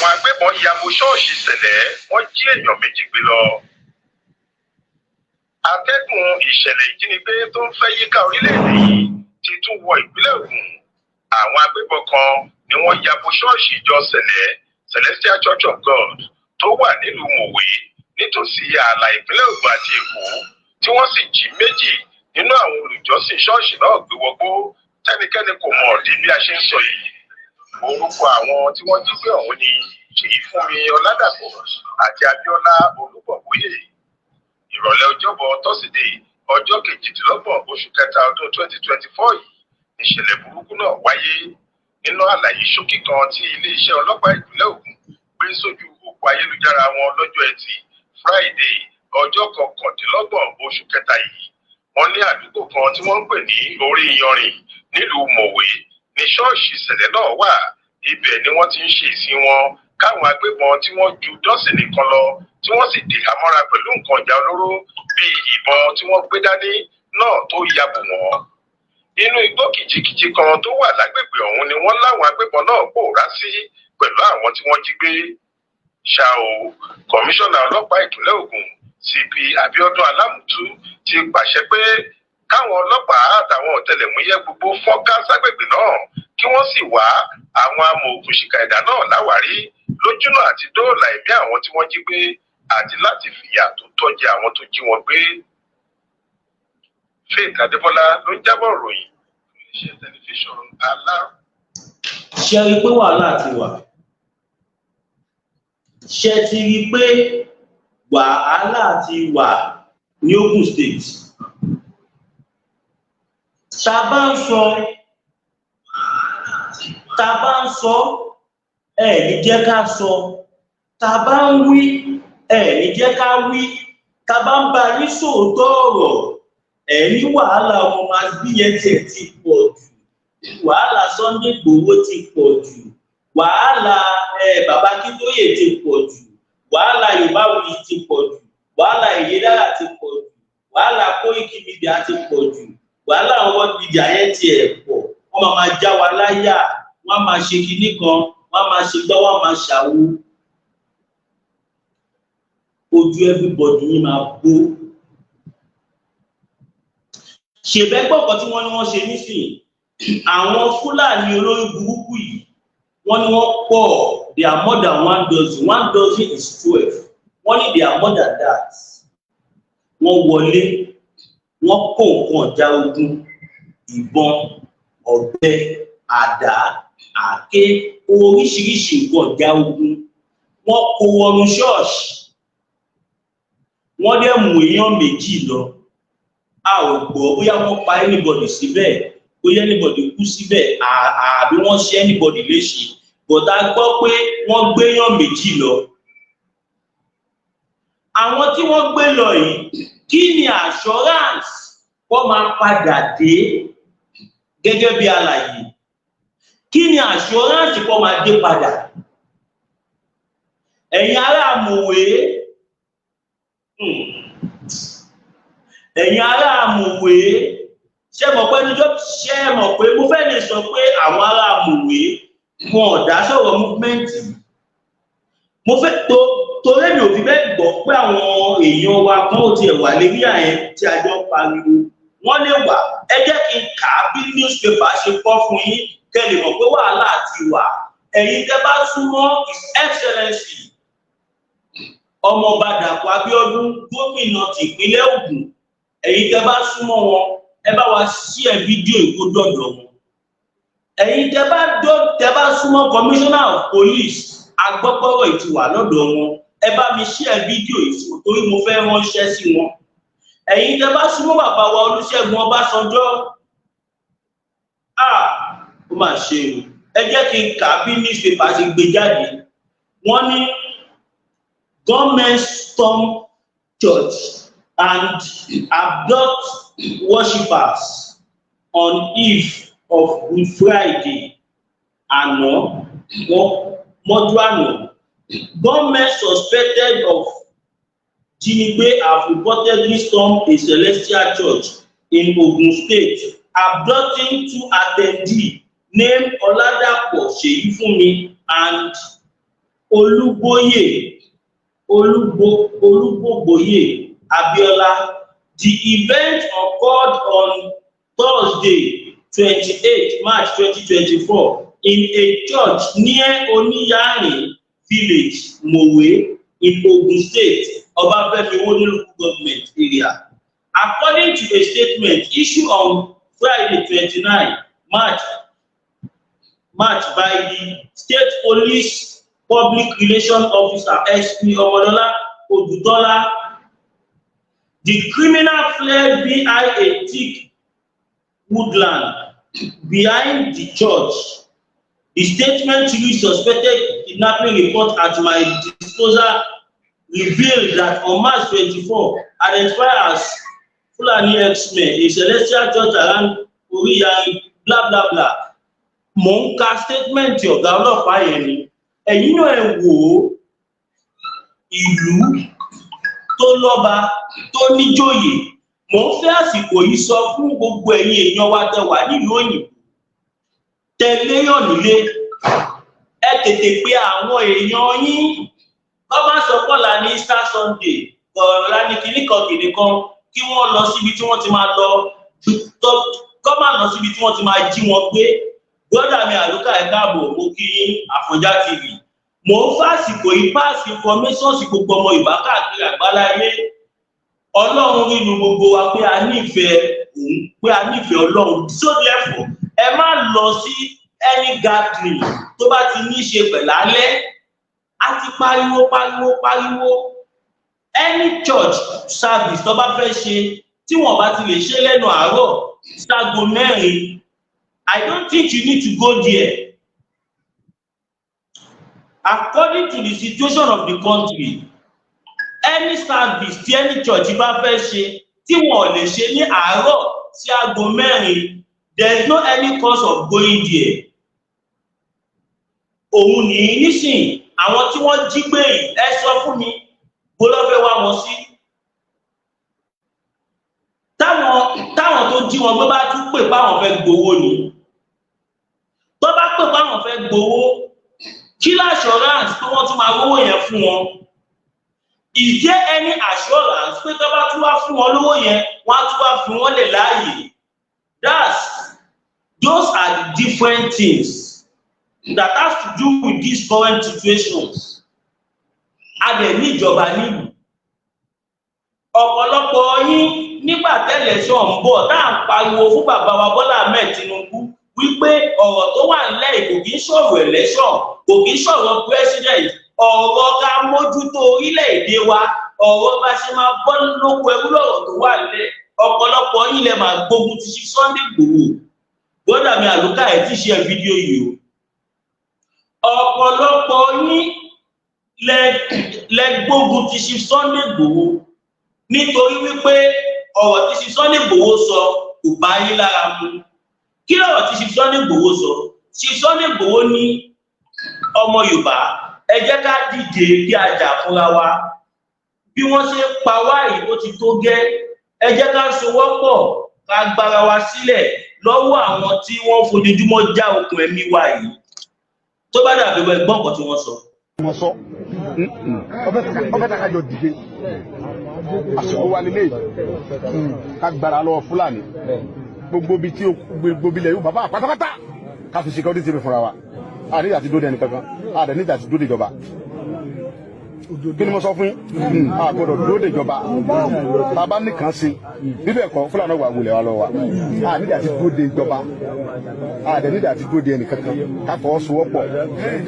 àwọn agbébọn ya bo ṣọ́ọ̀ṣì Sẹ̀lẹ̀, wọ́n jí èèyàn méjì gbé lọ. Atẹ́gùn ìṣẹ̀lẹ̀ ìjínigbé tó ń fẹ́ yíká orílẹ̀-èdè yìí ti tún wọ ìpínlẹ̀ Ògùn. Àwọn agbébọn kan ni wọ́n ya bo ṣọ́ọ̀ṣì ìjọ Sẹ̀lẹ̀, Celestial Church of God, tó wà nílùú Mòwe nítòsí ààlà ìpínlẹ̀ Ògùn àti Èkó, tí wọ́n sì jí méjì nínú àwọn olùjọ́sìn ṣọ́ọ̀ṣì náà gbé wọgbó. Tẹ́nikẹ́ni kò mọ̀ di bí a ṣe ń sọ yìí. Orúkọ àwọn tí wọ́n jí gbé ọ̀hún ni Fúnmi Ọládàpọ̀ àti Abíọ́lá Olúbọ̀bóyè. Ìrọ̀lẹ́ ọjọ́bọ̀ tọ́sídẹ̀ẹ́ ọjọ́ 28 oṣù kẹta ọdún 2024 yìí ìṣẹ̀lẹ̀ burúkú náà wáyé. Nínú àlàyé ṣókí kan tí iléeṣẹ́ ọlọ́pàá ìpínlẹ̀ Ògùn gbé sójú òpó ayélujára wọn lọ́jọ́ Ẹtì Friday ọjọ́ 29 oṣù kẹta yìí, wọ́n ní àdúgbò kan tí wọ́n ń pè ní Orí Iyanrìn nílùú Mòwe ní ṣọ́ọ̀ṣì Sẹ̀lẹ̀ náà wà. Ibẹ̀ ni wọ́n ti ń ṣe ìsìn wọn káwọn agbébọn tí wọ́n ju dọ́sìnì kan lọ tí wọ́n sì dè àmọ́ra pẹ̀lú nǹkan ìjà olóró bíi ìbọn tí wọ́n gbé dání náà tó ya bò wọ́n. Inú igbó kìjikìji kan tó wà lágbègbè ọ̀hún ni wọ́n láwọn agbébọn náà pòórá sí pẹ̀lú àwọn tí wọ́n jí gbé. Ṣá o, kọmíṣánná ọlọ́pàá ìpínlẹ̀ Ògùn CP Abíọ́dún Alámùtú ti pàṣẹ pé káwọn ọlọ́pàá àtàwọn ọ̀tẹlẹ̀múyẹ́ gbogbo fọ́nká ságbègbè náà kí wọ́n sì wá àwọn amòòkùnṣìkà ẹ̀dá náà láwárí lójúnà àti dóòlà ẹ̀mí àwọn tí wọ́n jí gbé àti láti fìyà tó tọ́ jẹ àwọn tó jí wọn gbé. Faith Adébọ́lá ló ń jábọ̀ ròyìn iléeṣẹ́ tẹlifíṣàn Aláròyé. Ṣé rí pé wàhálà ti wà? Ṣé ti rí pé wàhálà ti wà ní Ogun State? Tá a bá ń sọ ẹ ní jẹ́ ká sọ, tá a bá ń wí ẹ ní jẹ́ ká wí, tá a bá ń bá yín sòótọ́ ọ̀rọ̀ ẹ ní wàhálà ọmọ máa bí yẹn tiẹ̀ ti pọ̀ jù, wàhálà Sunday Igboho ti pọ̀ jù, wàhálà Bàbá Akíntóyè ti pọ̀ jù, wàhálà Yorùbáwùyí ti pọ̀ jù, wàhálà Ìyédára ti pọ̀ jù, wàhálà Koiki Media ti pọ̀ jù, wàhálà àwọn media yẹn tiẹ̀ pọ̀. Wọ́n máa já wa láyà, wọ́n máa ṣe kinní kan, wọ́n máa ṣe gbọ́, wọ́n máa ṣàwo. Ojú everybody yín máa bó. Ṣèbẹ́gbọ̀n kan tí wọ́n ní wọ́n ṣe nísìnyí, àwọn Fúlàní olórí burúkú yìí, wọ́n ní wọ́n pọ̀, they are more than 12. 12 is 12. Wọ́n ní they are more than that. Wọ́n wọlé, wọ́n kó nǹkan ọ̀já ogun, ìbọn, ọ̀bẹ, àdá, àáké, oríṣiríṣi nǹkan ọ̀já ogun. Wọ́n kó wọnú ṣọ́ọ̀ṣì. Wọ́n dẹ̀ mú èèyàn méjì lọ. A ò gbọ́ bóyá wọ́n pa anybody síbẹ̀, bóyá anybody kú síbẹ̀, àbí wọ́n ṣe anybody léṣe. But a gbọ́ pé wọ́n gbé èèyàn méjì lọ. Àwọn tí wọ́n gbé lọ yìí, kí ni assurance wọ́n máa padà dé gẹ́gẹ́ bí àlàyé? Kí ni assurance wọ́n máa dé padà? Ẹ̀yin ará Mòwe, ẹ̀yin ará Mòwe, ṣé mọ̀ pé mo fẹ́ lè sọ pé àwọn ará Mòwe wọn ò dá sọ̀rọ̀ movement. Mo fẹ́ torí mi ò fi bẹ́ẹ̀ gbọ́ pé àwọn èèyàn wa kan ò tiẹ̀ wà lérí àyẹn tí a jọ pariwo. Wọ́n lè wà, ẹ jẹ́ kí n kà á bí newspaper ṣe kọ́ fún yín kẹ́ lè mọ̀ pé wàhálà ti wà. Ẹ̀yin tẹ́ bá súnmọ́ His Excellency Ọmọọba Dàpọ̀ Abíọ́dún, gómìnà tìpínlẹ̀ Ògùn, ẹ̀yin tẹ́ bá súnmọ́ wọn, ẹ bá wa share fídíò ìkódọ̀dọ̀ wọn. Ẹ̀yin tẹ́ bá súnmọ́ Commissioner of Police, agbọ́pọ̀rọ̀ ìtiwà lọ́dọ̀ wọn, ẹ bá mi share fídíò ìfò torí mo fẹ́ ránṣẹ́ sí wọn. Ẹ̀yin tẹ́ bá súnmọ́ bàbá wa Olúṣẹ́gun Ọbásanjọ́, ó mà ṣe o. Ẹ jẹ́ kí n kà á bí newspaper ṣe gbé jáde. Wọ́n ní government storm church and abduct worshippers on eve of Good Friday. Àná, mọ́jú àná. Government suspected of Jinigbe have reportedly stormed a Celestial Church in Ogun State, abducting 2 attendees named Oladapo Seyifumi and Olúgbògbòyè Abiola. The event occurred on Thursday, 28 March 2024, in a church near Oniyarin village, Mowe, in Ogun State, Obafemi local government area. According to a statement issued on Friday, 29 March by the State Police Public Relations Officer SP Omodola Odutola, the criminal fled behind a thick woodland behind the church. The statement reads suspected kidnapping report at my disposal revealed that on March 24, identified as Fulani X-Men, a celestial church around Oriyari, blah blah blah. Mo ń ka statement ọ̀gá ọlọ́pàá yẹn ni. Ẹ̀yin náà ẹ wò ó, ìlú tó lọ́ba tó níjòyè. Mo ń fẹ́ àsìkò yìí sọ fún gbogbo ẹ̀yin èèyàn wa tẹ́ wà nílùú òyìnbó. Tẹ̀léyàn nílé, ẹ tètè pé àwọn èèyàn yín. Kọ́ má sọ pọ́lá ní Easter Sunday, ọ̀rọ̀ ní kìnnìkan kí wọ́n lọ síbi tí wọ́n ti máa lọ, kọ́ má lọ síbi tí wọ́n ti máa jí wọn gbé. Brọ́dà mi Àlùkà ẹ̀ káàbọ̀, mo kí Àfọ̀njá TV. Mo ń fàsìkò yìí pass information sí gbogbo ọmọ Yorùbá káàkiri àgbáláyé. Ọlọ́run nínú gbogbo wa pé a nífẹ̀ẹ́ òun, pé a nífẹ̀ẹ́ Ọlọ́run. So therefore, ẹ má lọ sí any gathering tó bá ti ní ṣe pẹ̀lú alẹ́. A ti pariwo. Any church service tó bá fẹ́ ṣe tí wọ́n bá ti lè ṣe lẹ́nu àárọ̀ ṣáago 4, I don't think you need to go there. According to the situation of the country, any service tí any church bá fẹ́ ṣe tí wọ́n lè ṣe ní àárọ̀ sí aago 4, there is no any cause of going there. Òun ní nísìn àwọn tí wọ́n jí gbé yìí, ẹ sọ fún mi bó lọ fẹ́ wá wọn sí. Táwọn tó jí wọn gbé bá tún pè báwọn fẹ́ gbowó ni. Tó bá pè báwọn fẹ́ gbowó, kí l'assurance pé wọ́n tún máa rówó yẹn fún wọn? Is there any assurance pé tó bá tún wá fún wọn lówó yẹn, wọ́n á tún wá fi wọ́n lè láàyè? Those are the different things that has to do with these current situations. A dẹ̀ ní ìjọba nílùú. Ọ̀pọ̀lọpọ̀ yín nígbà tẹ́lẹ̀ṣọ̀ ń bọ̀ tá à ń pariwo fún bàbá wa Bọ́lá Ahmed Tinubu wípé ọ̀rọ̀ tó wà nílẹ̀ kò kì í sọ̀rọ̀ election, kò kì í sọ̀rọ̀ president, ọ̀rọ̀ ká mójútó orílẹ̀-èdè wa, ọ̀rọ̀ bá ṣe máa bọ́ lóko ẹrú lọ́rọ̀ tó wà nílẹ̀. Ọ̀pọ̀lọpọ̀ yín lẹ máa gbógun ti Chief Sunday Igboho. Brọ́dà mi Àlùkà ẹ̀ tí ṣe fídíò yìí o. Ọ̀pọ̀lọpọ̀ yín lẹ gbógun ti Chief Sunday Igboho nítorí wípé ọ̀rọ̀ tí Chief Sunday Igboho sọ kò bá yín lára mu. Kí lọ̀rọ̀ tí Chief Sunday Igboho sọ? Chief Sunday Igboho ní ọmọ Yorùbá, ẹ jẹ́ ká dìde kí a jà fúnra wa. Bí wọ́n ṣe pa wá yìí ó ti tó gẹ́. Ẹ jẹ́ ká sowọ́pọ̀ ká gbára wa sílẹ̀ lọ́wọ́ àwọn tí wọ́n fojoojúmọ́ já okùn ẹ̀mí wa yìí. Tó bá dàbí wọ ẹ̀gbọ́n kan tí wọ́n sọ. Wọ́n sọ ọbẹ̀ tá a jọ dìde àsìkò wa nílé ká gbára lọ́wọ́ Fúlàní gbogbo bí tí gbogbo ilẹ̀ yóò bàbá pátápátá ká fi security mi fúnra wa a nígbà tí dóde ẹnì kankan a dẹ̀ nígbà tí dóde ìjọba. Kí ni mo sọ fún yín? A gbọ́dọ̀ dóde ìjọba bàbá nìkan sí bíbẹ̀ kọ́ Fúlàní wà wulẹ̀ wa lọ́wọ́ wa a nígbà tí dóde ìjọba a dẹ̀ nígbà tí dóde ẹnì kankan ká fọwọ́sowọ́pọ̀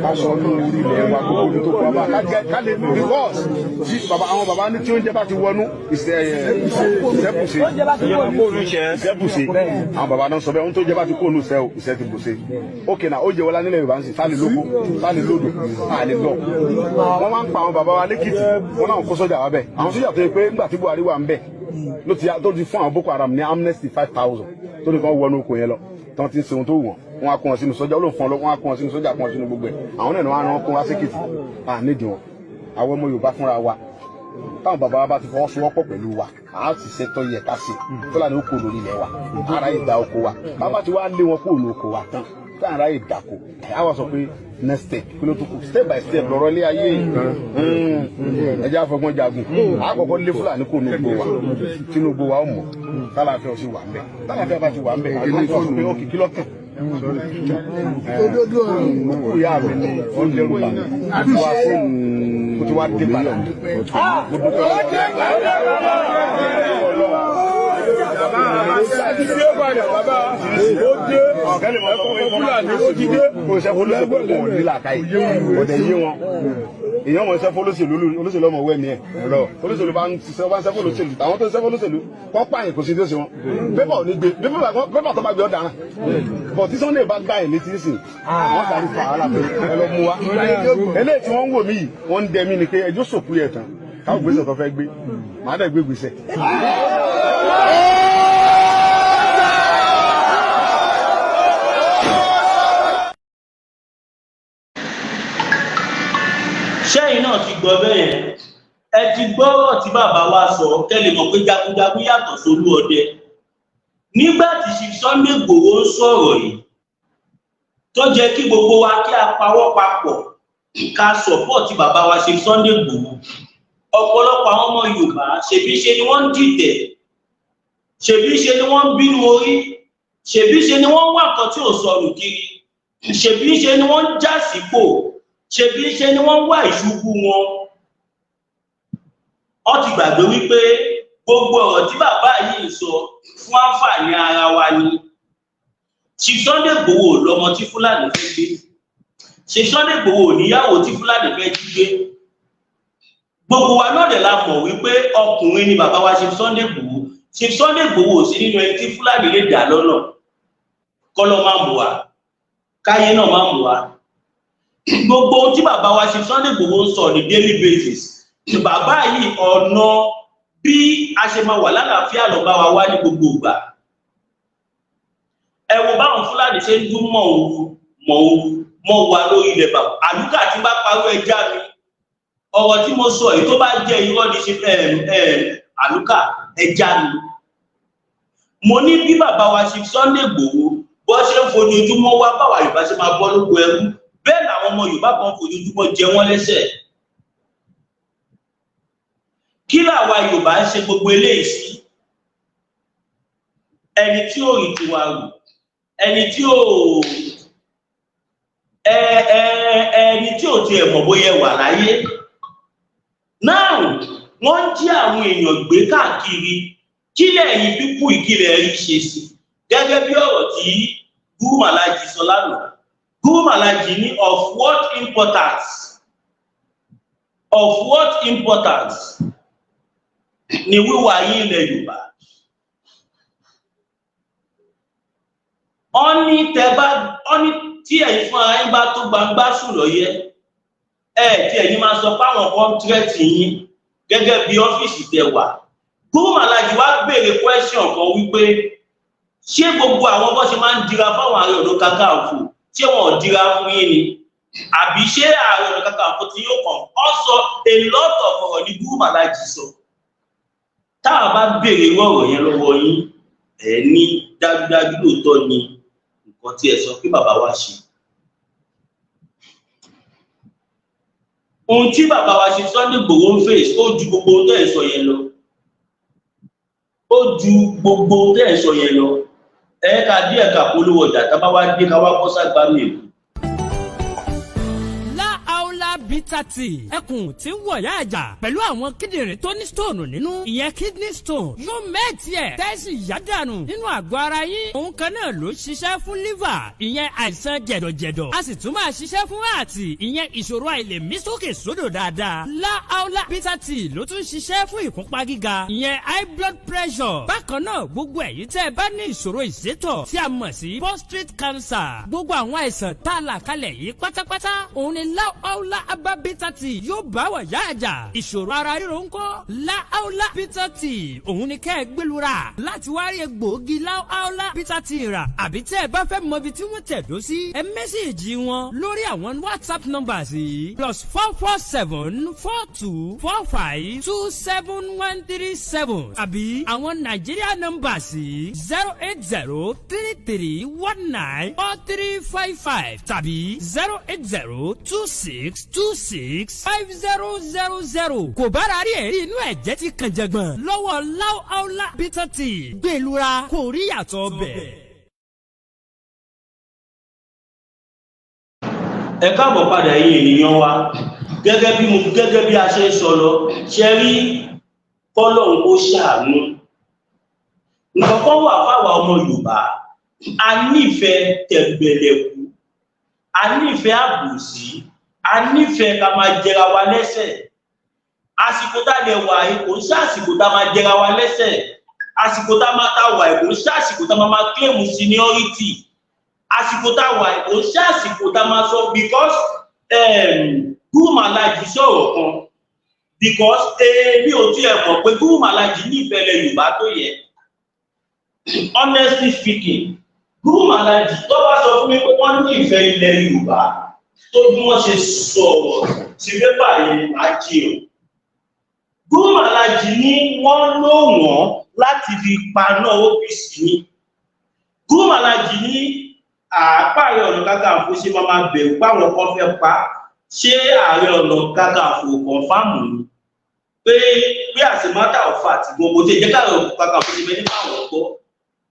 ká sọ ní orí ilẹ̀ wa gbogbo ní tó kọ́ wa ká lè ní divorce tí àwọn bàbá ní tí oúnjẹ bá ti wọnú ìṣẹ́bùṣe àwọn bàbá náà sọ bẹ́ẹ̀ ohun tó jẹ́ bá ti kó ònú ìṣẹ́ ti bùṣe ókè náà ó jẹ́ wọlá nílẹ̀ Yorùbá ń sìn sáàlì lóko sáàlì lódò àlè lọ wọ́n máa ń pa àwọn bàbá wa lẹ́kìtì wọ́n náà kó sọ́jà wa bẹ́ẹ̀ àwọn sọ́jà tó yẹ pé nígbà tí Buhari wà ń bẹ̀ tó ti fún àwọn Boko Haram ní amnesty 5,000 tó ní kàn wọnú oko yẹn lọ tán ti ń ṣe ohun tó wù wọ́n á kó wọn sínú sọ́jà olóòfin ọlọ́ wọ́n á kó wọn sínú sọ́jà kó wọn sínú gbogbo ẹ̀ àwọn náà ni wọ́n á rán kó wá sékìtì nídìí wọn àwọn ọmọ Yorùbá fúnra wa táwọn bàbá wa bá ti fọwọ́sowọ́pọ̀ pẹ̀lú wa a sì ṣètò yẹ ká sí Fúlàní ó kó lórí ilẹ̀ wa ara ìgbà oko wa bàbá ti wá lé wọn kó ònú oko wa tán tá à ń ráyè dàkó àwa sọ pé next step kí ló tó kù step by step lọ́rọ̀ ilé ayé ẹjẹ́ àfọgbọ́n jagun àkọ́kọ́ lé Fúlàní kò nùgbò wa Tinubu wa ó mọ̀ tálàfẹ́ ọ̀sìn wà ń bẹ̀ tálàfẹ́ bá ti wà ń bẹ̀ àgbẹ̀ sọ pé ó kìkì lọ́kàn òkú ìyá mi ní ọ̀lẹ́rù bá àti wá fóònù kó ti wá dé padà èèyàn mọ̀ ṣẹ́fọ́ olóṣèlú ọmọ wẹ́mi ẹ̀ olóṣèlú bá ń ṣiṣẹ́ bá ń ṣẹ́fọ́ olóṣèlú àwọn tó ń ṣẹ́fọ́ olóṣèlú kọ́ pààyàn kò sí tó ṣe wọn pépà ò ní gbé pépà tó bá gbé ọ̀daràn bọ̀ tí Sunday bá gbá ẹ̀ létí nísìn wọ́n sáré fà á lápẹ́ ẹ lọ mú wa eléyìí tí wọ́n ń wò mí yìí wọ́n ń dẹ mí ni pé ẹjọ́ sòkú yẹ tán káwọn gbèsè tó fẹ́ gbé màá dẹ̀ gbé gbèsè. sẹ́yìn náà ti gbọ́ bẹ́ẹ̀ ẹ ti gbọ́rọ̀ tí bàbá wa sọ kẹ́lẹ̀ mọ̀ pé jagunjagun yàtọ̀ sólú ọdẹ nígbà tí Sunday Igboho ń sọ̀rọ̀ yìí tó jẹ́ kí gbogbo wa kí a pawọ́ papọ̀ ká sọ̀pọ̀tì bàbá wa Sunday Igboho ọ̀pọ̀lọpọ̀ àwọn ọmọ Yorùbá ṣèbí ṣe ni wọ́n ń dìtẹ̀ ṣèbí ṣe ni wọ́n ń bínú orí ṣèbí ṣe ni wọ́n ń wá nǹkan tí ò sọnù kiri ṣèbí ṣe ni wọ́n ń já sípò ṣebí ṣe ni wọ́n wá ìṣubú wọn ó ti gbàgbé wípé gbogbo ọ̀rọ̀ tí bàbá yìí sọ fún àǹfààní ara wa ni Sunday Igboho lọ́mọ tí Fúlàní fẹ́ gbé Sunday Igboho níyàwó tí Fúlàní fẹ́ jí gbé gbogbo wa náà dẹ̀ la mọ̀ wípé ọkùnrin ni bàbá wa Sunday Igboho Sunday Igboho sí nínú ẹni tí Fúlàní lè dà lọ́nà kọ́lọ́ máa mú wa káyé náà máa mú wa gbogbo tí bàbá wa Sunday Igboho ń sọ ní daily basis bàbá yìí ọ̀nà bí a ṣe máa wà lálàáfíà lọ bá wa wá ní gbogbo ìgbà ẹ wo báwọn Fúlàní ṣe ń dún mọ̀ wá lórí ilẹ̀ bàbá àlùkà tí bá parọ́ ẹja mi ọ̀rọ̀ tí mo sọ èyí tó bá jẹ́ irọ́ ní ṣe àlùkà ẹja mi mo ní bí bàbá wa Sunday Igboho bó ṣe ń fojoojúmọ́ wá báwa Yorùbá ṣe máa bọ́ lóko ẹrú bẹ́ẹ̀ làwọn ọmọ Yorùbá kan fojoojúmọ́ jẹ wọ́n lẹ́sẹ̀ kí làwa Yorùbá ń ṣe gbogbo eléyìí sí ẹni tí ò rí tiwa rò ẹni tí ò tiẹ̀ mọ̀ bóyá wà láyé náà wọ́n ń jí àwọn èèyàn gbé káàkiri kílẹ̀ ẹ̀yìn pípù ìkílẹ̀ rí ṣe sí gẹ́gẹ́ bí ọ̀rọ̀ tí Guru Malaji sọ lánàá Guru Malaji ní of what importance ni wíwà yín ilẹ̀ Yorùbá ọ́ní tí ẹ̀yin fún ara yín bá tó gbangba sùn lọ́yẹ́ tí ẹ̀yin máa sọ páwọn kọ́ńtírẹ́tì yín gẹ́gẹ́ bí ọ́fíìsì tẹ wà Guru Malaji wá béèrè question kan wípé ṣé gbogbo àwọn bó ṣe máa ń dira fáwọn Ààrẹ Ọ̀nà Kakanfò ṣé wọn ò dira fún yín ni àbí ṣé Ààrẹ Ọ̀nà Kakanfò tí yóò kàn ọ́ sọ a lot of ọ̀rọ̀ ní Guru Malaji sọ táwọn bá béèrè ọ̀rọ̀ yẹn lọ́wọ́ yín ní dájúdájú lóòótọ́ ni nǹkan tí ẹ sọ pé bàbá wa ṣe ohun tí bàbá wa ṣe Sunday Igboho ń fèsì ó ju gbogbo ohun tó ẹ̀ sọ yẹn lọ ẹ̀ka díẹ̀ ká polówó ọjà tá bá wá dé ká wá bọ́ ságbámi èkó. bitter tea ẹkùn tí ń wọ̀ yá àjà pẹ̀lú àwọn kíndìnrín tó ní stone nínú ìyẹn kidney stone yóò mẹ́ẹ̀tì ẹ̀ tẹ́sí yádànù nínú àgọ́ ara yín òun kan náà ló ṣiṣẹ́ fún liver ìyẹn àìsàn jẹ̀dọ̀jẹ̀dọ̀ a sì tún máa ṣiṣẹ́ fún ààtì ìyẹn ìṣòro àìlèmí sókè sódò dáadáa láàólà bitter tea ló tún ṣiṣẹ́ fún ìkúnpá gíga ìyẹn high blood pressure bákan náà gbogbo ẹ̀yin tẹ́ ẹ bá ní ìṣòro ìsétọ̀ tí a mọ̀ sí prostate cancer gbogbo àwọn àìsàn tá a là kalẹ̀ yìí pátápátá òun ni láàólà Herbal Bitter Tea yóò bá wà yá àjà ìṣòro ara ríro ńkọ́ láàólá Bitter Tea òun ni kẹ́ ẹ gbẹlura láti wá rí egbòogi láàólá Bitter Tea rà àbí tẹ́ ẹ bá fẹ́ mọ ibi tí wọ́n tẹ̀dó sí ẹ mẹ́sẹ̀gì wọn lórí àwọn WhatsApp numbers yìí +44742452737 àbí àwọn Nigeria numbers yìí 08033194355 tàbí 08026265000 kò bára rí ẹ̀rí inú ẹ̀jẹ̀ ti kàn jẹ̀gbọ̀n lọ́wọ́ láàólá Bitter Tea gbẹlura kò rí yàtọ̀ bẹ̀. Ẹ káàbọ̀ padà yín ènìyàn wa gẹ́gẹ́ bí a ṣe sọ lọ ṣe rí kọ́lọ́hún kó ṣàánú nǹkan kan wà fáwa ọmọ Yorùbá a nífẹ̀ẹ́ tẹ̀gbẹ̀lẹ̀kù a nífẹ̀ẹ́ àbòsí a nífẹ̀ẹ́ ká máa jẹra wa lẹ́sẹ̀ àsìkò tá a lè wà kò ń ṣe àsìkò tá a máa jẹra wa lẹ́sẹ̀ àsìkò tá a máa ta wà kò ń ṣe àsìkò tá a máa claim seniority àsìkò tá a wà kò ń ṣe àsìkò tá a máa sọ because Guru Malaji sọ̀rọ̀ kan because èmi ò tiẹ̀ mọ̀ pé Guru Malaji nífẹ̀ẹ́ lẹ Yorùbá tó yẹ honestly speaking Guru Malaji tó bá sọ fún mi pé wọ́n nífẹ̀ẹ́ ilẹ̀ Yorùbá tó bí wọ́n ṣe sọ̀rọ̀ sí pépà yẹn máa jí o Guru Malaji ní wọ́n lò wọ́n láti fi paná OPC ní Guru Malaji ní Ààrẹ Ọ̀nà Kakanfò ṣe máa bẹ̀rù páwọn kan fẹ́ pa ṣé Ààrẹ Ọ̀nà Kakanfò kọ̀ǹfàmù ni pé as a matter of fact gbogbo tí ìjẹ́ káàrẹ̀ Ọ̀nà Kakanfò ṣe mẹ́ni fáwọn ọ̀pọ̀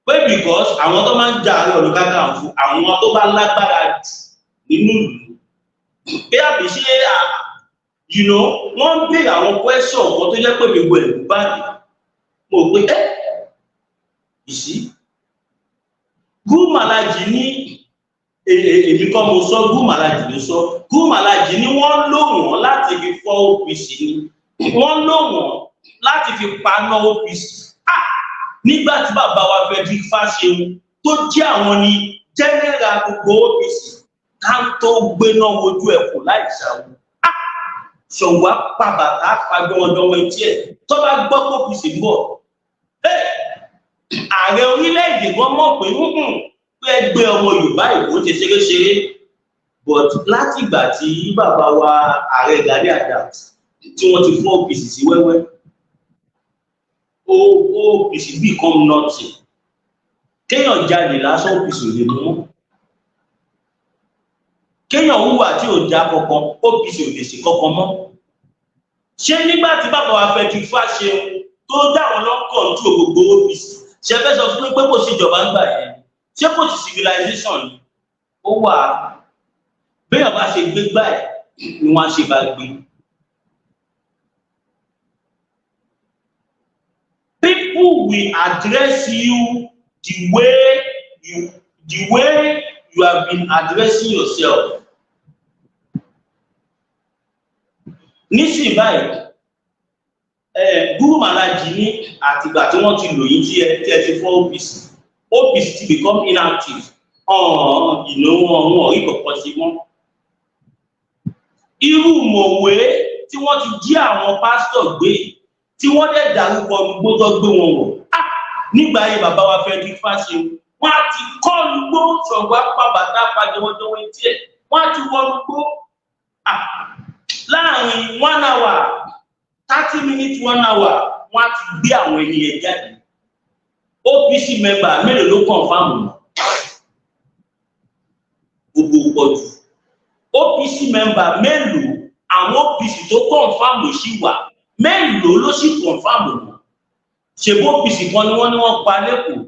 pé because àwọn tó máa ń jà Ààrẹ Ọ̀nà Kakanfò àwọn tó bá lágbára nínú ìlú pé àbí ṣe wọ́n ń béèrè àwọn question kan tó jẹ́ pé gbogbo ẹ̀rù báyìí mo pé ìsí Guru Malaji ní èmi kọ́ mo sọ Guru Malaji ló sọ Guru Malaji ní wọ́n lò wọ́n láti fi fọ́ OPC ni wọ́n lò wọ́n láti fi paná OPC nígbà tí bàbá wa Frederick Fáṣẹ̀hùn tó jẹ́ àwọn ni general gbogbo OPC ká tó gbéná wojú ẹ̀kọ́ láì ṣàwọn ṣọ̀wá pàbàtà pàgbọ́ndọ́wọ́ etí ẹ̀ tó bá gbọ́ pé OPC ń bọ̀ ààrẹ orílẹ̀-èdè gan mọ̀ pé ẹgbẹ́ ọmọ Yorùbá ìwò ti ṣeré but láti ìgbà tí bàbá wa ààrẹ Gani Adams tí wọ́n ti fún OPC sí wẹ́wẹ́ OPC become nothing kéèyàn jáde lásán OPC ò lè mú kéèyàn hùwà tí ò já kankan OPC ò lè ṣe kankan mọ́ ṣé nígbà tí bàbá wa Frederick Fáṣẹ̀hùn tó dáwọn lọ́kàn tó gbogbo OPC ṣe fẹ́ sọ fún pé kò sí ìjọba ń gbà yẹn ṣé kò sí civilization ni ó wà béèyàn bá ṣe gbé gbà ẹ̀ ni wọ́n á ṣe bá gbé. People will address you the way you have been addressing yourself. Nísìnyí báyìí Guru Malaji ní àtìgbà tí wọ́n ti lò yín tí ẹ ti fọ́ OPC ti become inactive ìnáwó wọn orí kọ̀ọ̀kan sí wọn. Irú mọ̀wé tí wọ́n ti jí àwọn pásítọ̀ gbé tí wọ́n dẹ̀ dárúkọ gbogbo gbé wọn wọ̀ nígbà ayé bàbá wa Frederick Fáṣẹ̀hùn wọ́n á ti kọ́ lùgbó ṣọ̀gbà pàbàtà pàjọwọ́jọwọ́ etí ẹ̀ wọ́n á ti wọ́ lùgbó láàrin 1 hour 30 minutes 1 hour wọ́n á ti gbé àwọn ènìyàn jáde OPC member mélòó ló kọ̀ǹfàmù gbogbo pọ̀jù OPC member mélòó àwọn OPC tó kọ̀ǹfàmù sí wà mélòó ló sì kọ̀ǹfàmù wọn ṣèbó OPC kan ni wọ́n pa lẹ́kọ̀ọ́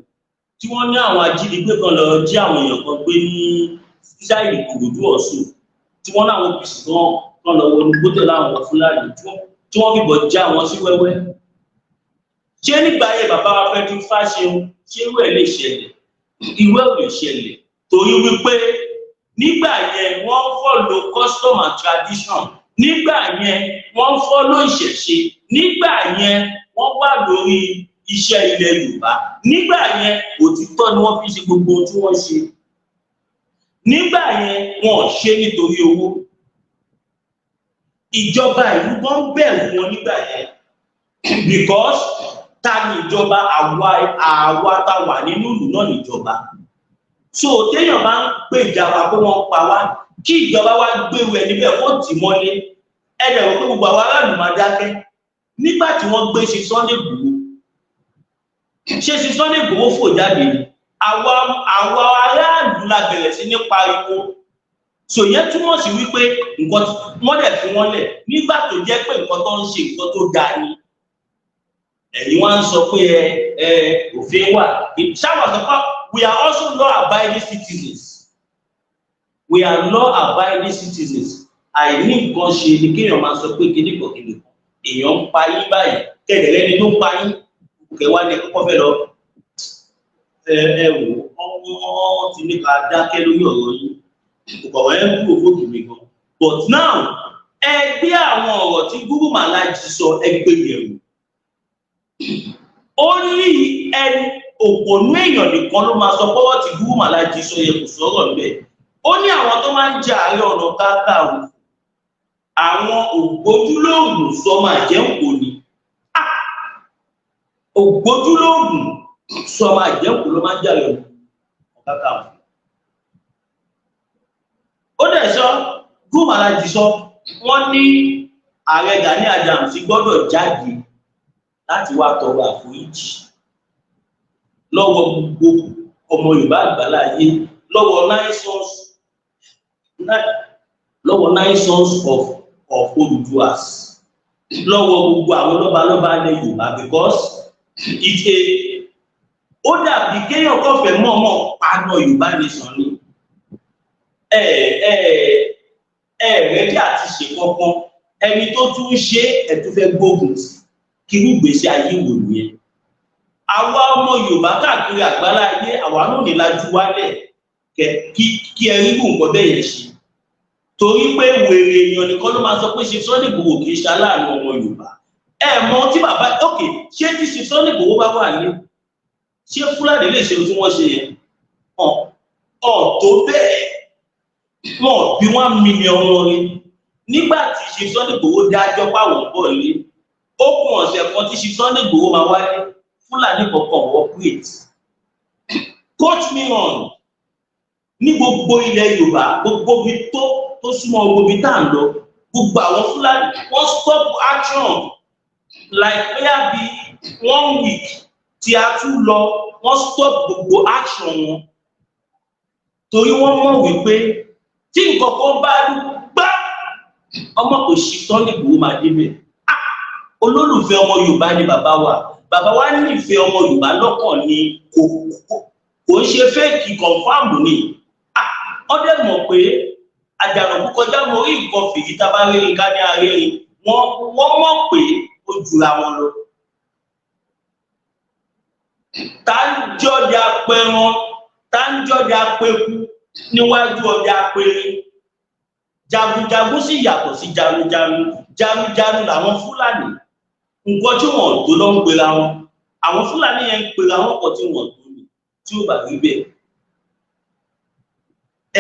tí wọ́n ní àwọn ajínigbé kan lọ jí àwọn èèyàn kan gbé ní sáìlì Ìkòròdú Ọ̀ṣun tí wọ́n láwọn OPC kan lọ wọnú gbọ́tẹ̀ láwọn Fúlàní tí wọ́n fìbọn já wọn sí wẹ́wẹ́. Ṣé nígbà ayé bàbá wa Frederick Fáṣẹ̀hùn ṣé irú ẹ̀ lè ṣẹlẹ̀? Irú ẹ̀ lè ṣẹlẹ̀ torí wípé nígbà yẹn wọ́n follow custom and tradition, nígbà yẹn wọ́n follow ìṣẹ̀ṣe, nígbà yẹn wọ́n wà lórí iṣẹ́ ilẹ̀ Yorùbá, nígbà yẹn òtítọ́ ni wọ́n fi ṣe gbogbo ohun tí wọ́n ṣe. Nígbà yẹn wọn ò ṣe nítorí owó. ìjọba ìlú gan bẹ̀rù wọn nígbà yẹn because ta ni ìjọba àwa tá wà nínú ìlú náà níjọba so téèyàn bá ń gbé ìjàmbá pé wọ́n pa wá kí ìjọba wá gbéwò ẹ níbẹ̀ kó tì mọ́lé ẹ̀dẹ̀ wọ́n pé gbogbo àwọn aráàlú máa dákẹ́ nígbà tí wọ́n gbé ṣe Sunday Igboho ṣe ṣe Sunday Igboho fò jáde ni àwọn aráàlú la bẹ̀rẹ̀ sí ní pariwo so yẹn túmọ̀ sí wípé nǹkan wọ́n dẹ̀ fi wọ́n lẹ̀ nígbà tó jẹ́ pé nǹkan tó ń ṣe nǹkan tó dáa ni ẹ̀yin wá ń sọ pé òfin wà ṣáwọn sọ pé we are also law-abiding citizens we are law-abiding citizens àìní nǹkan ṣe ni kéèyàn máa sọ pé kíníkan èèyàn ń pa yín báyìí kẹ̀dẹ̀rẹ́ ni tó ń pa yín kẹwàá ní kọ́kọ́ fẹ́ lọ wò ti ní ká dákẹ́ lórí ọ̀rọ̀ yìí ọ̀rọ̀ ẹ̀ ń kúrò fóòtù mi gan but now ẹgbẹ́ àwọn ọ̀rọ̀ tí Guru Maharaj sọ ẹgbẹ́ yẹ̀wò ó ní ẹni òpònú èèyàn nìkan ló máa sọ pọ́wọ́ tí Guru Maharaj sọ yẹ kò sọ̀rọ̀ níbẹ̀ ó ní àwọn tó máa ń jà Ààrẹ Ọ̀nà Kakanfò àwọn ògbójúlóògùn sọmọ àjẹǹkò ni ògbójúlóògùn sọmọ àjẹǹkò ló máa ń jà Ààrẹ Ọ̀nà Kakanfò ó dẹ̀ sọ Guru Maharaj sọ wọ́n ní Ààrẹ Gani Adams gbọ́dọ̀ jáde láti wá tọrọ àforíjì lọ́wọ́ gbogbo ọmọ Yorùbá àgbáláyé lọ́wọ́ 9 sons of Oduduwas lọ́wọ́ gbogbo àwọn lọ́balọ́ba ilẹ̀ Yorùbá because ó dàbí kéèyàn kọ́ fẹ́ mọ̀ọ́mọ̀ paná Yorùbá nation ni rẹ́dí àti ṣe kankan ẹni tó tún ṣe ẹ̀túnfẹ́ gbógun kí irú ìgbésí ayé wò nìyẹn àwa ọmọ Yorùbá káàkiri àgbáláyé àwa náà ní lajú wálẹ̀ kí ẹ rí nǹkan bẹ́ẹ̀ yẹn ṣe torí pé wèrè èèyàn nìkan ló máa sọ pé ṣe Sunday Igboho kì í ṣe aláàánú ọmọ Yorùbá mọ tí bàbá òkè ṣé tí ṣe Sunday Igboho bá wà ní ṣé Fúlàní lè ṣe tí wọ́n ṣe yẹn tó bẹ́ẹ̀ wọn bí 1 million wọn rí nígbà tí ṣe Sunday Igboho dájọ́ páwọn bọ̀ lé ó kún ọ̀sẹ̀ kan tí ṣe Sunday Igboho máa wáyé Fúlàní kọ̀ọ̀kan operate coach me on ní gbogbo ilẹ̀ Yorùbá gbogbo ibi tó súnmọ́ gbogbo ibi tá à ń lọ gbogbo àwọn Fúlàní wọ́n stop action like bóyá bí 1 week tí a tún lọ wọ́n stop gbogbo action wọn torí wọ́n mọ̀ wípé tí nǹkan kan bá gbá ọmọ kò ṣe Sunday Igboho máa débẹ̀ olólùfẹ́ ọmọ Yorùbá ni bàbá wa nífẹ̀ẹ́ ọmọ Yorùbá lọ́kàn ni kò ń ṣe fẹ́ẹ̀kì kọ̀ǹfàmù ni wọ́n dẹ̀ mọ̀ pé àjànàkú kọjá mọ orí nǹkan fìdí tá a bá rẹ́rìn ká ní arẹ́rìn wọ́n mọ̀ pé ó jura wọn lọ. tá ń jọjà pẹran tá ń jọjà pẹkú níwájú ọjà pẹrin jagunjagun sì yàtọ̀ sí jagunjagun làwọn Fúlàní nǹkan tí wọ́n tó lọ ń pera wọn àwọn Fúlàní yẹn ń pera wọn kọ tí wọ́n tó ní tí ó bá rí bẹ́ẹ̀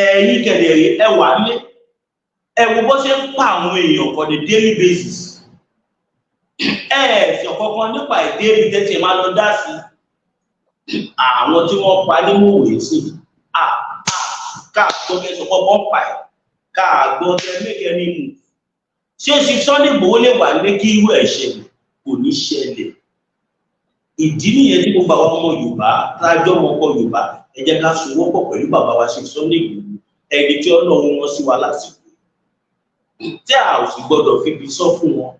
ẹ̀yin kẹ̀lẹ̀rẹ̀ ẹ wà nílé ẹ wo bó ṣe ń pa àwọn èèyàn on a daily basis ẹ̀ẹ̀sì ọ̀kọ̀ọ̀kan nípa èdè ìdẹ́tẹ̀ máa lọ dá sí àwọn tí wọ́n pa ní mòwé sí káàgbọ́n kẹsàn kọ́kọ́ pa ẹ̀ káàgbọ́n kẹ mẹ́kẹ́ ní mù ṣé Sunday Igboho lè wà ní kí irú ẹ̀ ṣẹlẹ̀ kò ní ṣẹlẹ̀ ìdí nìyẹn tí gbogbo àwọn ọmọ Yorùbá tájọ́ ọmọ ọkọ Yorùbá ẹ jẹ́ ká sowọ́pọ̀ pẹ̀lú bàbá wa ṣe Sunday Igboho ẹni tí Ọlọ́run wọn sí wa lásìkò tí a ò sì gbọdọ̀ fibi sọ fún wọn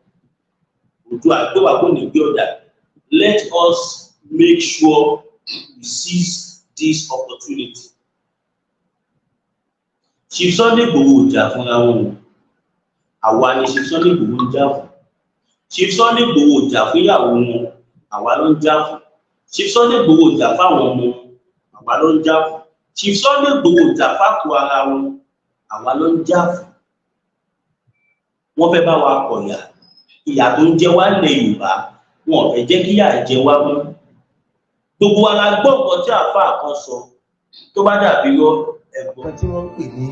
ojú àgbéwà kò ní gbé ọjà let us make sure we seize this opportunity. Chief Sunday Igboho jà fúnra wọn àwa ni Chief Sunday Igboho ń jà fún Chief Sunday Igboho jà fún ìyàwó wọn àwa ló ń jà fún Chief Sunday Igboho jà fáwọn ọmọ àwa ló ń jà fún Chief Sunday Igboho jà fákò ara wọn àwa ló ń jà fún wọ́n fẹ́ bá wa kọ̀yà ìyà tó ń jẹ wá lẹ̀ Yorùbá wọn ò fẹ́ jẹ́ kí ìyà jẹ wá mọ́ gbogbo wa la gbọ́ nǹkan tí àáfàá kan sọ tó bá dàbí rọ ẹ̀gbọ́n tí wọ́n ń pè ní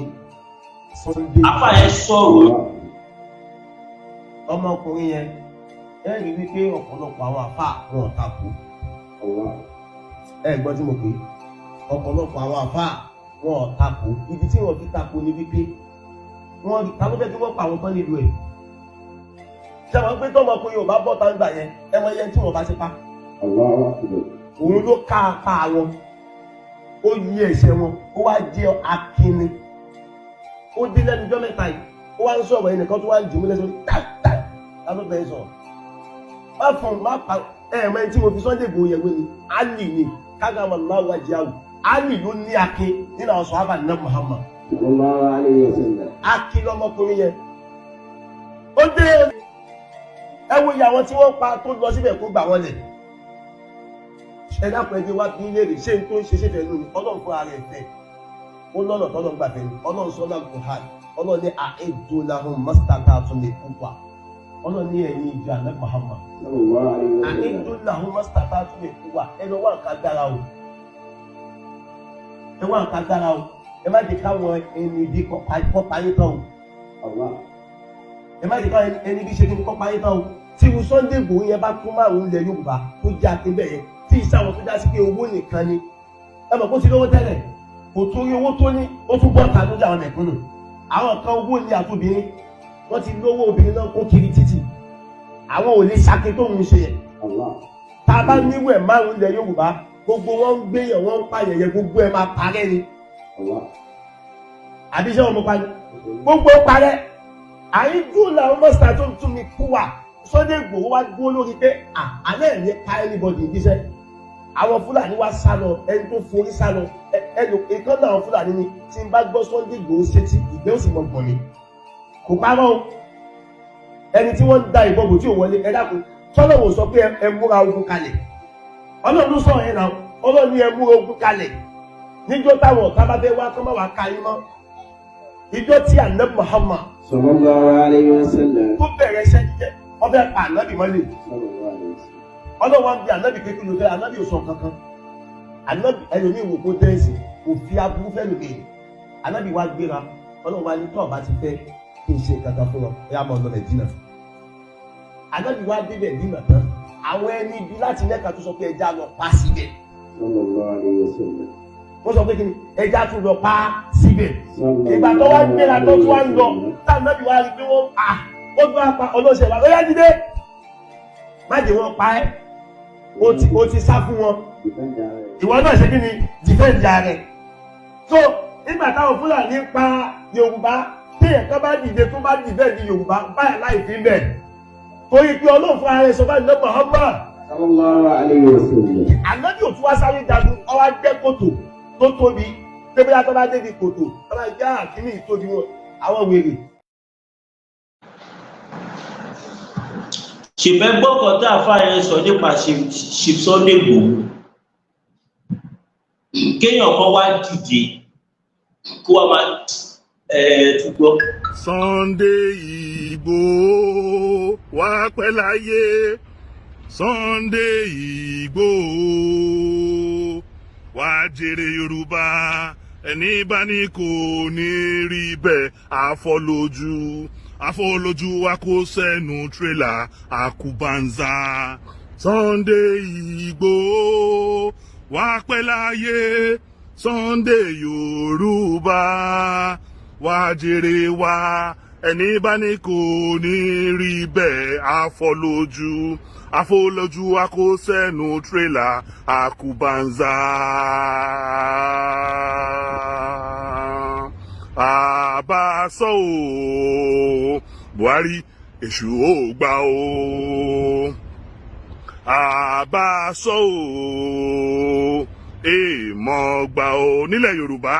àáfàá yẹn sọ̀rọ̀ ọmọkùnrin yẹn ẹ rí wípé ọ̀pọ̀lọpọ̀ àwọn àfà wọn tako ẹ gbọ́ tí mo pè ọ̀pọ̀lọpọ̀ àwọn àfà wọn tako ibi tí wọn fi tako ni wípé wọn ta ló fẹ́ kí wọ́n pa àwọn tán nílùú ẹ̀ ṣe àwọn pé tọmọkùnrin ò bá bọ́ tá ń gbà yẹn ẹ mọ iye tí wọn bá ṣe pa òun ló ká apá wọn ó yí ẹ̀ṣẹ̀ wọn ó wá jẹ́ akínni ó dé lẹ́nu ọjọ́ mẹ́ta yìí ó wá ń sọ̀rọ̀ ẹnìkan tó wá ń jùmú lẹ́sọ̀ táìtáì lálọ́ bẹ́ẹ̀ sọ̀rọ̀ má fún má pa ẹ̀ẹ̀mọ́ ẹni tí mo fi Sunday Igboho yẹ̀wé ni Ali ni kágàmà láwùjá jẹ́àwù Ali ló ní akin nínú àwọn sọ̀hábà ní Muhammad akin lọ́mọkùnrin yẹn ó dé ẹ wo ìyàwó tí wọ́n pa tó lọ síbẹ̀ kó gbà wọ́n lẹ̀ ẹ dákun ẹgbẹ́ wá bí léèrè ṣé n tó ń ṣe ṣe fẹ́ lónìí Ọlọ́run fún ara ẹ̀ fẹ́ ó lọ́nà tọ́lọ́ gbà fẹ́ ni Ọlọ́run sọ́lá Buhari Ọlọ́run ní àìdúnláhùn mọ́sítàtà tún lè kú pa Ọlọ́run ní ẹ̀yìn ìjọ àná Muhammad àìdúnláhùn mọ́sítàtà tún lè kú pa ẹ lọ wá nǹkan dára o ẹ wá nǹkan dára o ẹ má jẹ káwọn ẹni bí kọ́pa yín tán o ẹ má jẹ káwọn ẹni bí ṣe kí ni kọ́pa yín tán o tí irú Sunday Igboho yẹn bá tún márùn-ún ilẹ̀ Yorùbá tó jẹ́ akínbẹ̀ yẹn tí ìsáwọn tó dá sí pé owó nìkan ni ẹ mọ̀ kó ti lówó tẹ́lẹ̀ kò torí owó tó ní ó tún bọ́ ta lójú àwọn mẹ̀kúnnù àwọn kan owó ní àtòbìnrin wọ́n ti lówó obìnrin náà kó kiri títì àwọn ò lè ṣàkí tó ń ṣe yẹn tá a bá níwẹ̀ márùn-ún ilẹ̀ Yorùbá gbogbo wọn ń gbéyàn wọn ń pààyàn yẹn gbogbo ẹ máa parẹ́ ni àbí ṣé wọn mú pa ni gbogbo parẹ́ àyíjú làwọn mọ́sítà tó ń tún mi kú wà Sunday Igboho wá dúró lórí pé àlẹ́ ẹ̀ ní pa anybody ìbíṣẹ́ àwọn Fúlàní wá sá lọ ẹni tó forí sá lọ ẹni ìkan náà àwọn Fúlàní ni tí n bá gbọ́ Sunday Igboho sétí ìgbẹ́ òsì mọ̀ gbọ̀n mi kò parọ́ o ẹni tí wọ́n ń da ìbọn bò tí ò wọlé ẹ dákun sọ́nà wò sọ pé ẹ múra ogun kalẹ̀ Ọlọ́run ló sọ̀rọ̀ yẹn náà Ọlọ́run ní ẹ múra ogun kalẹ̀ níjọ́ táwọn ọ̀tá bá fẹ́ wá kọ́ máa wá ka yín mọ́ ìjọ tí Ànábì Muhammad sallallahu alayhi wa sallam tó bẹ̀rẹ̀ iṣẹ́ jíjẹ́ wọ́n fẹ́ pa Ànábì mọ́lẹ̀ Ọlọ́run wá ń bí Ànábì kékeré ló fẹ́ Ànábì ò sọ kankan Ànábì ẹlòmíì wò kó dẹ́sì kò fi aburú fẹ́ lòmí Ànábì wá gbéra Ọlọ́run wá ní tọ́ọ̀ bá ti fẹ́ kí n ṣe kankan fún wọn ẹ yá mọ́ ọ̀nà Mẹ̀dínà Ànábì wá débẹ̀ Mẹ̀dínà tán àwọn ẹni ibi láti Mẹ́kà tó sọ pé ẹja lọ pa síbẹ̀ wọ́n sọ pé kí ni ẹja tún lọ pa síbẹ̀ ìgbà tó wá gbéra tó tún wá ń lọ táwọn Ànábì wá rí pé wọ́n ó gbá pa ọlọ́sẹ̀ wa lọ́yà dídé má jẹ́ wọ́n pa ẹ́ ó ti sá fún wọn ìwọ náà ṣe kí ni dìfẹ́ǹdì rẹ̀ so nígbà táwọn Fúlàní pa Yorùbá tí ẹ̀ka bá dìde tó bá dìfẹ́ǹdì Yorùbá báyìí láì fi bẹ̀ torí pé Ọlọ́run fún ara rẹ̀ sọ fún Ànábì Muhammad sallallahu alayhi wa sallam Ànábì òtún wá sáré jagun ọwá jẹ́ kòtò tó tóbi tẹ́bí látọ́ bá débi kòtò ọba ìjà àkíní ìtóbi wọn àwọn wèrè. ṣèfẹ́ gbọ́kọ̀ tá a fà yẹn sọ nípa Chief Sunday Igboho kéèyàn kan wá dìde kó wá máa túbọ̀. Sunday Igboho wá pẹ́ láyé Sunday Igboho wá jèrè Yorùbá ẹni bá ní kò ní rí bẹ́ẹ̀ àfọlójú wa kó sẹ́nu tírélà àkùbánzá Sunday Igboho wá pẹ́ láyé Sunday Yorùbá wá jèrè wa ẹni bá ní kò ní rí bẹ́ẹ̀ àfọlójú wa kó sẹ́nu tírélà àkùbánzá. Àbáṣọ o Buhari èṣù ò gbà o àbáṣọ o èèmọ̀ gbà o nílẹ̀ Yorùbá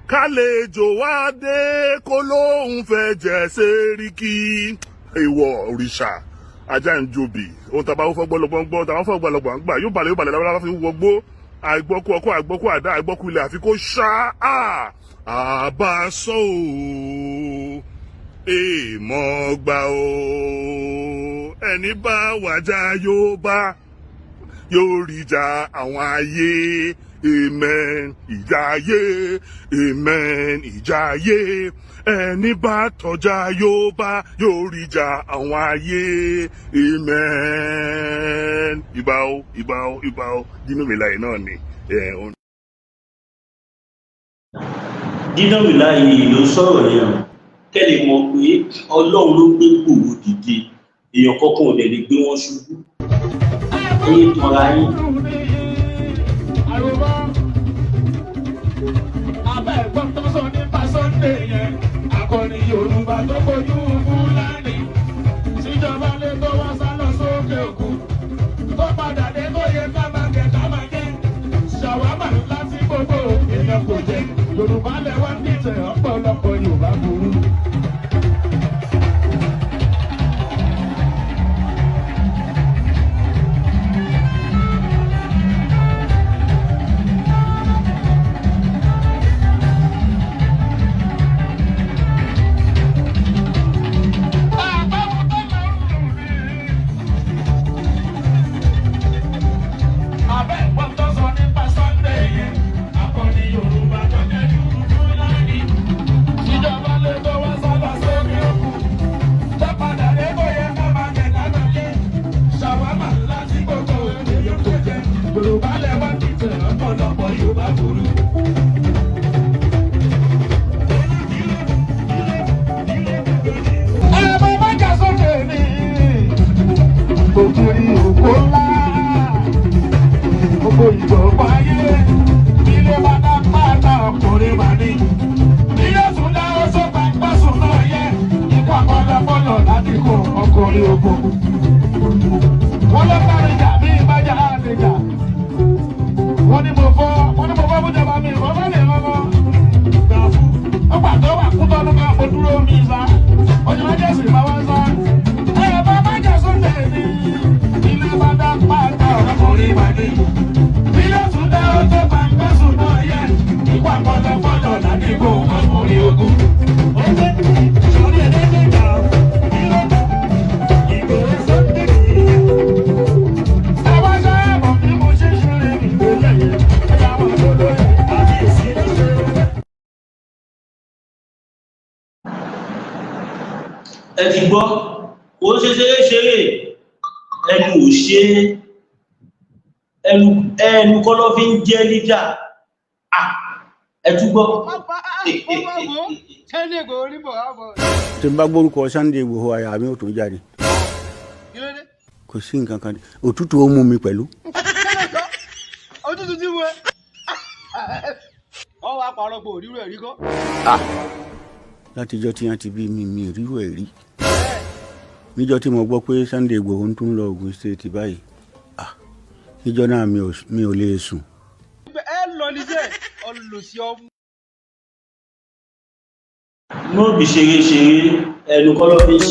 kálejò wá dé kó lóun fẹ́ jẹ Sẹ́ríkì ìwọ òrìṣà ajá ń jobi ohun tàbá ó fọgbọ́ lọ́gbọ́n gbọ́ tàbá fọgbọ́ lọ́gbọ́n gbà yóò balẹ̀ lábára fi wọgbó àìgbọ́kú ọkọ̀ àìgbọ́kú àdá àìgbọ́kú ilẹ̀ àfi kó ṣá àbáṣọ o èèmọ̀ gbà o ẹni bá wàjà yóò rí ìjà àwọn ayé amen ìjàyè amen ìjàyè ẹni bá tọjá yóò ríjà àwọn ayé amen ìbà o Dino Melaye náà ni. Dino Melaye ló sọ̀rọ̀ yẹn kẹ́lẹ̀ mọ̀ pé Ọlọ́run ló gbé Ìgbòho dìde èèyàn kọ́kọ́ ò lè gbé wọn ṣubú ẹ̀yìn tọ́ra yín. Abẹ́ ẹ̀gbọ́n tó sọ nípa Sunday yẹn akọni Yorùbá tó kojú Fúlàní síjọba lè tó wá sá lọ sókè òkun tó padà dé tó yẹ ká máa jẹ ṣàwámà láti gbogbo èèyàn kò jẹ Yorùbá lẹ́wọ́ nítẹ̀ ọ̀pọ̀lọpọ̀ Yorùbá burú. Wọ́n lọ bá mi jà bí ìbájá lè jà. Wọ́n ní mo fọ́ fún jọba mi ìfọ́ bá lè rọ́mọ́. Gbà fún ọgbà tó wà kú tọ́nu ká mo dúró mi sá. Ọjọ́ máa jẹ́sìn máa wá sá. Ẹ̀rọ bá má jẹ́ Sunday ní ilé bá dá pátá ọkùnrin ìbàdí. Ilé tún dá ọjọ́ pàǹpẹ́ sùn náà yẹ. Ikú àpọ̀lọpọ̀lọ̀ ládìgbò ọkùnrin ogun. Ó ṣe sórí ẹ̀dẹ́gbẹ̀gbà ẹ ti gbọ́ ó ṣe ṣeré ẹnu ò ṣe ẹnu kọ́ ló fi ń jẹ́ lídà ẹ tún gbọ́. tí n bá gbórúkọ Sunday Igboho àyà mi ò tún jáde kò sí nǹkan kan òtútù ó mú mi pẹ̀lú. òtútù tí wọ́n wá pàrọ̀ pò rírú ẹ̀rí kọ́. látijọ́ tí wọ́n ti bí mi rírú ẹ̀ rí níjọ́ tí mo gbọ́ pé Sunday Igboho ń tún lọ Ògùn State báyìí níjọ́ náà mi ò lè sùn. ẹ lọ níṣẹ́ ọlùsí ọmú. Nóòbì ṣeré ẹnu kọ́ ló fi ń ṣe.